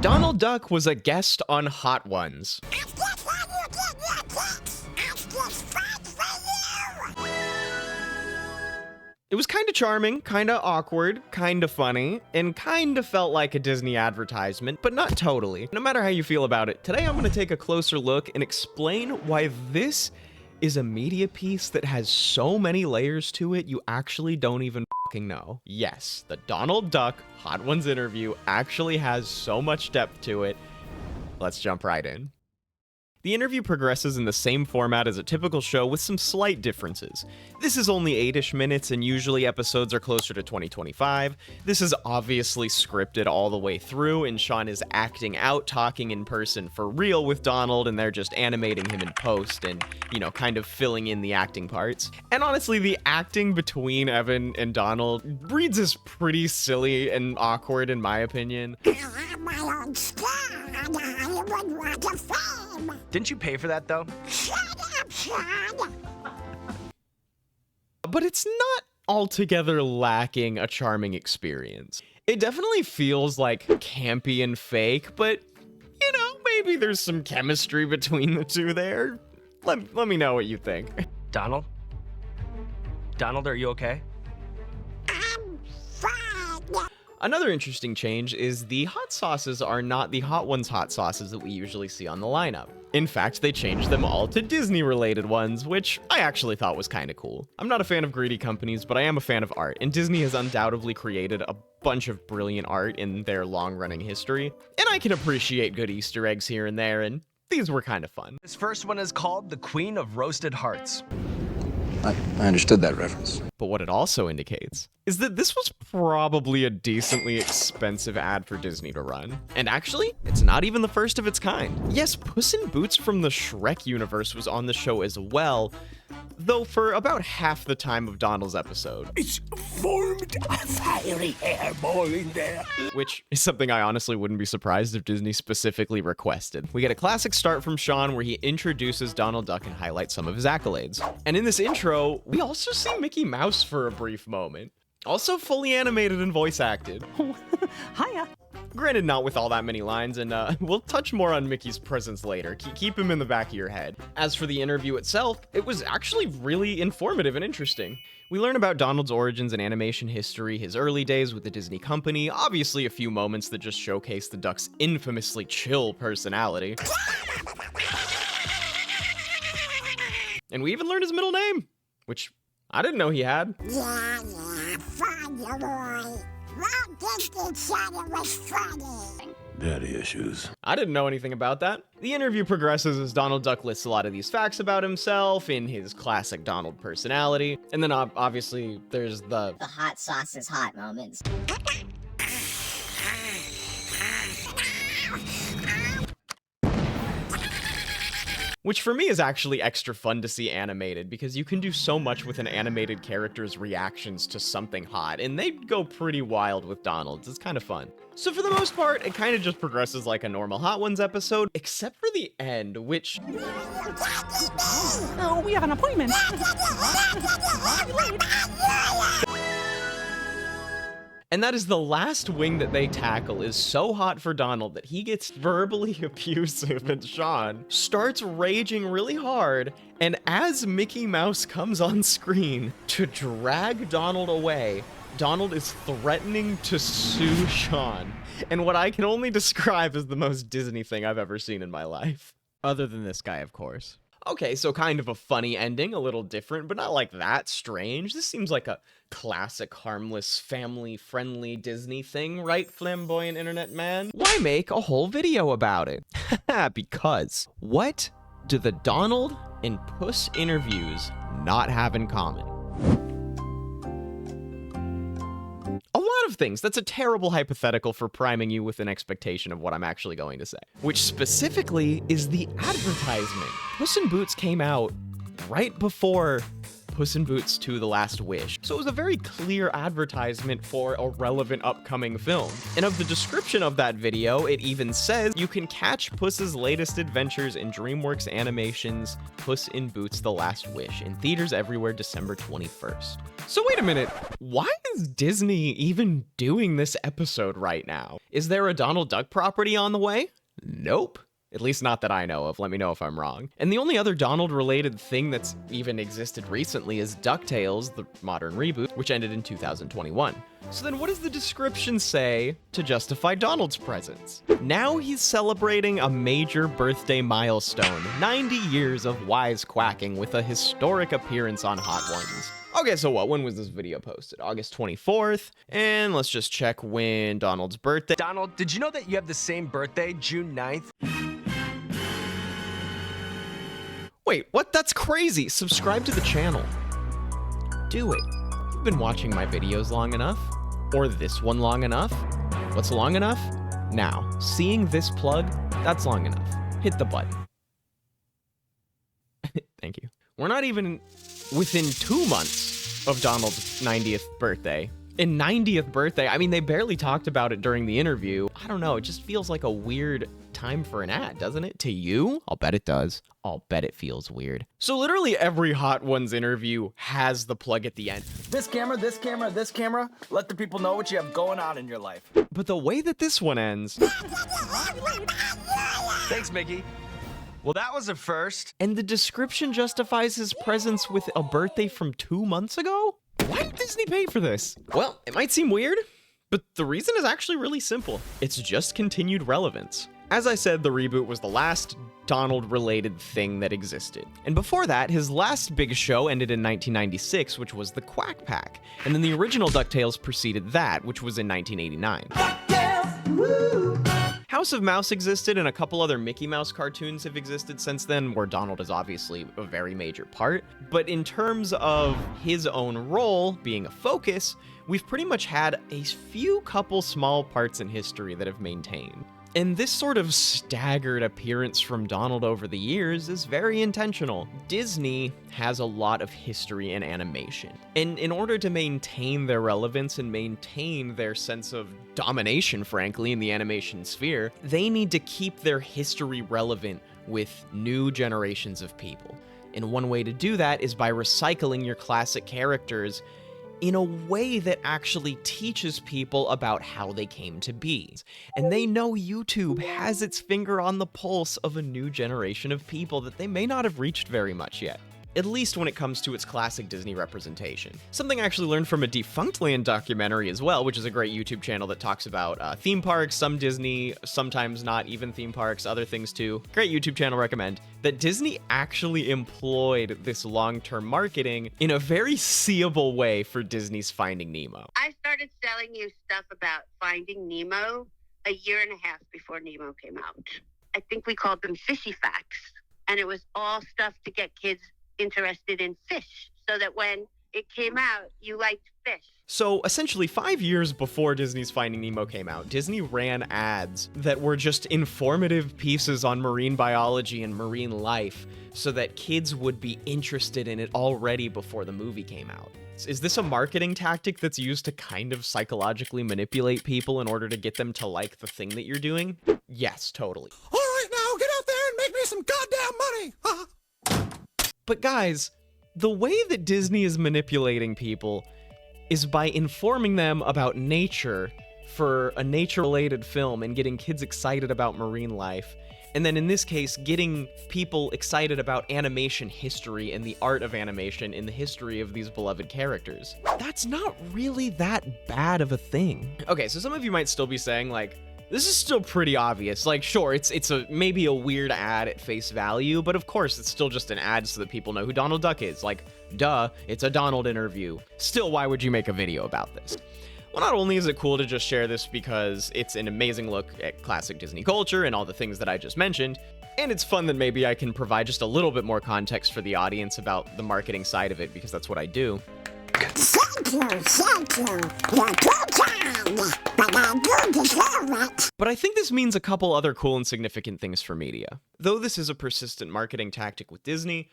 Donald Duck was a guest on Hot Ones. It was kind of charming, kind of awkward, kind of funny, and kind of felt like a Disney advertisement, but not totally. No matter how you feel about it, today I'm going to take a closer look and explain why this is a media piece that has so many layers to it you actually don't even fucking know. Yes, the Donald Duck Hot Ones interview actually has so much depth to it. Let's jump right in. The interview progresses in the same format as a typical show with some slight differences. This is only 8-ish minutes and usually episodes are closer to 20-25. This is obviously scripted all the way through and Sean is acting out talking in person for real with Donald and they're just animating him in post and, you know, kind of filling in the acting parts. And honestly, the acting between Evan and Donald reads as pretty silly and awkward in my opinion. Didn't you pay for that, though? Shut up, Sean! But it's not altogether lacking a charming experience. It definitely feels like campy and fake, but, you know, maybe there's some chemistry between the two there. Let me know what you think. Donald? Donald, are you okay? I'm fine. Another interesting change is the hot sauces are not the Hot Ones hot sauces that we usually see on the lineup. In fact, they changed them all to Disney-related ones, which I actually thought was kind of cool. I'm not a fan of greedy companies, but I am a fan of art, and Disney has undoubtedly created a bunch of brilliant art in their long-running history, and I can appreciate good Easter eggs here and there, and these were kind of fun. This first one is called The Queen of Roasted Hearts. I understood that reference. But what it also indicates is that this was probably a decently expensive ad for Disney to run. And actually, it's not even the first of its kind. Yes, Puss in Boots from the Shrek universe was on the show as well, though for about half the time of Donald's episode. It's formed a fiery hairball in there. Which is something I honestly wouldn't be surprised if Disney specifically requested. We get a classic start from Sean where he introduces Donald Duck and highlights some of his accolades. And in this intro, we also see Mickey Mouse for a brief moment. Also fully animated and voice acted. Hiya. Granted, not with all that many lines, and we'll touch more on Mickey's presence later. Keep him in the back of your head. As for the interview itself, it was actually really informative and interesting. We learn about Donald's origins and animation history, his early days with the Disney company, obviously a few moments that just showcase the duck's infamously chill personality. And we even learned his middle name, which I didn't know he had. Yeah, fine, you boy. Walt Disney said it was funny. Daddy issues. I didn't know anything about that. The interview progresses as Donald Duck lists a lot of these facts about himself in his classic Donald personality. And then obviously there's the hot sauce is hot moments. which for me is actually extra fun to see animated because you can do so much with an animated character's reactions to something hot, and they go pretty wild with Donald's. It's kind of fun. So for the most part, it kind of just progresses like a normal Hot Ones episode, except for the end, which... Oh, we have an appointment. And that is the last wing that they tackle is so hot for Donald that he gets verbally abusive and Sean starts raging really hard, and as Mickey Mouse comes on screen to drag Donald away, Donald is threatening to sue Sean, and what I can only describe as the most Disney thing I've ever seen in my life. Other than this guy, of course. Okay, so kind of a funny ending, a little different, but not like that strange. This seems like a classic, harmless, family-friendly Disney thing, right, flamboyant internet man? Why make a whole video about it? Because what do the Donald and Puss interviews not have in common? A lot of things. That's a terrible hypothetical for priming you with an expectation of what I'm actually going to say. Which specifically is the advertisement. Puss in Boots came out right before Puss in Boots 2: The Last Wish, so it was a very clear advertisement for a relevant upcoming film. And of the description of that video, it even says you can catch Puss's latest adventures in DreamWorks Animation's Puss in Boots: The Last Wish in theaters everywhere December 21st. So wait a minute, why is Disney even doing this episode right now? Is there a Donald Duck property on the way? Nope. At least not that I know of, let me know if I'm wrong. And the only other Donald-related thing that's even existed recently is DuckTales, the modern reboot, which ended in 2021. So then what does the description say to justify Donald's presence? Now he's celebrating a major birthday milestone, 90 years of wisecracking with a historic appearance on Hot Ones. Okay, so when was this video posted? August 24th, and let's just check when Donald's birthday. Donald, did you know that you have the same birthday, June 9th? Wait, what? That's crazy. Subscribe to the channel. Do it. You've been watching my videos long enough. Or this one long enough. What's long enough? Now, seeing this plug, that's long enough. Hit the button. Thank you. We're not even within 2 months of Donald's 90th birthday. And 90th birthday, I mean, they barely talked about it during the interview. I don't know, it just feels like a weird time for an ad, doesn't it? To you? I'll bet it does. I'll bet it feels weird. So literally every Hot Ones interview has the plug at the end. This camera, this camera, this camera. Let the people know what you have going on in your life. But the way that this one ends... Thanks, Mickey. Well, that was a first. And the description justifies his presence with a birthday from 2 months ago? Why did Disney pay for this? Well, it might seem weird, but the reason is actually really simple. It's just continued relevance. As I said, the reboot was the last Donald-related thing that existed. And before that, his last big show ended in 1996, which was the Quack Pack. And then the original DuckTales preceded that, which was in 1989. DuckTales! Woo! House of Mouse existed, and a couple other Mickey Mouse cartoons have existed since then, where Donald is obviously a very major part. But in terms of his own role being a focus, we've pretty much had a few couple small parts in history that have maintained. And this sort of staggered appearance from Donald over the years is very intentional. Disney has a lot of history in animation. And in order to maintain their relevance and maintain their sense of domination, frankly, in the animation sphere, they need to keep their history relevant with new generations of people. And one way to do that is by recycling your classic characters in a way that actually teaches people about how they came to be. And they know YouTube has its finger on the pulse of a new generation of people that they may not have reached very much yet. At least when it comes to its classic Disney representation. Something I actually learned from a Defunctland documentary as well, which is a great YouTube channel that talks about theme parks, some Disney, sometimes not even theme parks, other things too. Great YouTube channel, recommend. That Disney actually employed this long-term marketing in a very seeable way for Disney's Finding Nemo. I started selling you stuff about Finding Nemo a year and a half before Nemo came out. I think we called them fishy facts. And it was all stuff to get kids interested in fish, so that when it came out, you liked fish. So essentially 5 years before Disney's Finding Nemo came out, Disney ran ads that were just informative pieces on marine biology and marine life so that kids would be interested in it already before the movie came out. Is this a marketing tactic that's used to kind of psychologically manipulate people in order to get them to like the thing that you're doing? Yes, totally. All right, now get out there and make me some goddamn money! But guys, the way that Disney is manipulating people is by informing them about nature for a nature-related film and getting kids excited about marine life, and then in this case, getting people excited about animation history and the art of animation in the history of these beloved characters. That's not really that bad of a thing. Okay, so some of you might still be saying, like, this is still pretty obvious. Like, sure, it's maybe a weird ad at face value, but of course it's still just an ad so that people know who Donald Duck is. Like, duh, it's a Donald interview. Still, why would you make a video about this? Well, not only is it cool to just share this because it's an amazing look at classic Disney culture and all the things that I just mentioned, and it's fun that maybe I can provide just a little bit more context for the audience about the marketing side of it, because that's what I do. Thank you. You're too kind, but I do deserve it. But I think this means a couple other cool and significant things for media. Though this is a persistent marketing tactic with Disney,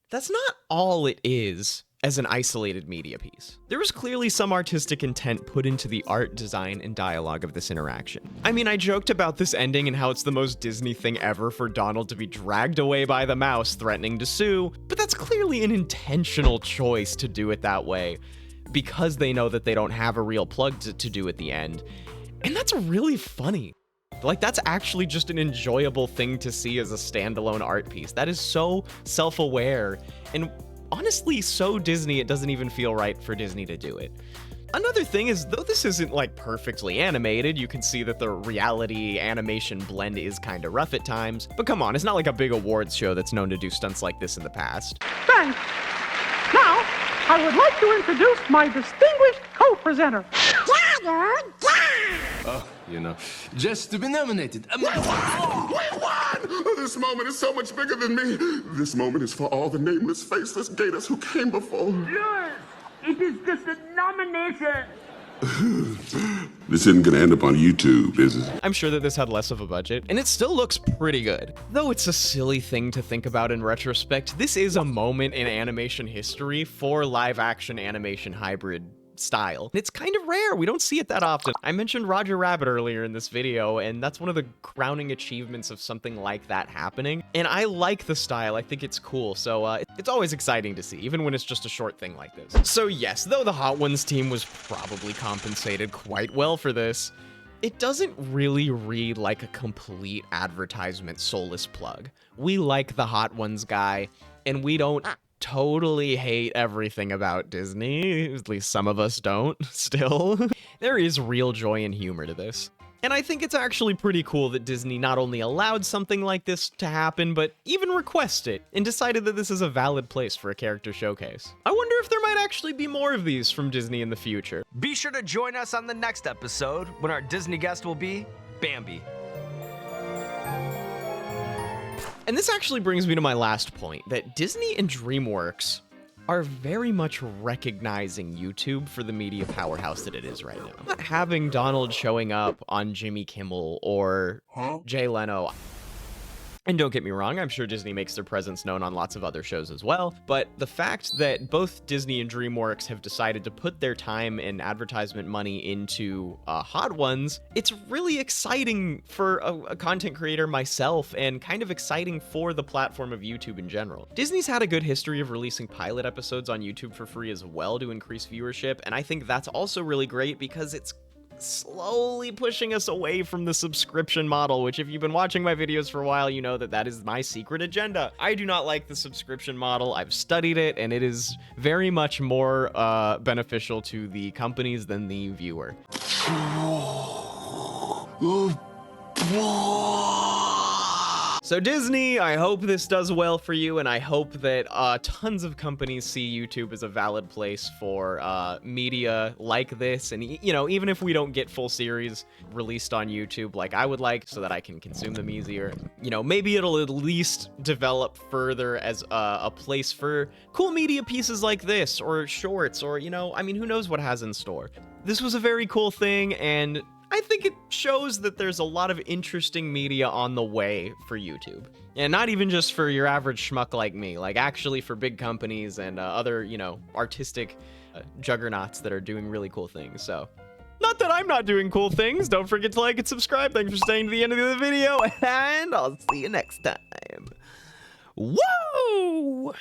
that's not all it is as an isolated media piece. There was clearly some artistic intent put into the art, design, and dialogue of this interaction. I mean, I joked about this ending and how it's the most Disney thing ever for Donald to be dragged away by the mouse threatening to sue, but that's clearly an intentional choice to do it that way because they know that they don't have a real plug to do at the end. And that's really funny. Like, that's actually just an enjoyable thing to see as a standalone art piece. That is so self-aware and honestly so Disney, it doesn't even feel right for Disney to do it. Another thing is, though this isn't like perfectly animated, you can see that the reality animation blend is kind of rough at times. But come on, it's not like a big awards show that's known to do stunts like this in the past. Thanks. Now, I would like to introduce my distinguished co-presenter. You know, just to be nominated. We won! This moment is so much bigger than me. This moment is for all the nameless, faceless gators who came before. Yes, it is just a nomination. This isn't gonna end up on YouTube, is it? I'm sure that this had less of a budget, and it still looks pretty good. Though it's a silly thing to think about in retrospect, this is a moment in animation history for live-action animation hybrid style. It's kind of rare. We don't see it that often. I mentioned Roger Rabbit earlier in this video, and that's one of the crowning achievements of something like that happening. And I like the style. I think it's cool. So it's always exciting to see, even when it's just a short thing like this. So yes, though the Hot Ones team was probably compensated quite well for this, it doesn't really read like a complete advertisement soulless plug. We like the Hot Ones guy, and we don't totally hate everything about Disney. At least some of us don't, still. There is real joy and humor to this. And I think it's actually pretty cool that Disney not only allowed something like this to happen, but even requested it, and decided that this is a valid place for a character showcase. I wonder if there might actually be more of these from Disney in the future. Be sure to join us on the next episode when our Disney guest will be Bambi. And this actually brings me to my last point, that Disney and DreamWorks are very much recognizing YouTube for the media powerhouse that it is right now. Not having Donald showing up on Jimmy Kimmel or Jay Leno. And don't get me wrong, I'm sure Disney makes their presence known on lots of other shows as well, but the fact that both Disney and DreamWorks have decided to put their time and advertisement money into Hot Ones, it's really exciting for a content creator myself, and kind of exciting for the platform of YouTube in general. Disney's had a good history of releasing pilot episodes on YouTube for free as well to increase viewership, and I think that's also really great because it's slowly pushing us away from the subscription model, which if you've been watching my videos for a while, you know that that is my secret agenda. I do not like the subscription model. I've studied it, and it is very much more beneficial to the companies than the viewer. So Disney, I hope this does well for you, and I hope that tons of companies see YouTube as a valid place for media like this. And, you know, even if we don't get full series released on YouTube like I would like, so that I can consume them easier, you know, maybe it'll at least develop further as a place for cool media pieces like this, or shorts, or, you know, I mean, who knows what has in store. This was a very cool thing, and I think it shows that there's a lot of interesting media on the way for YouTube. And not even just for your average schmuck like me, like actually for big companies and other, you know, artistic juggernauts that are doing really cool things. So, not that I'm not doing cool things. Don't forget to like and subscribe. Thanks for staying to the end of the video, and I'll see you next time. Whoa!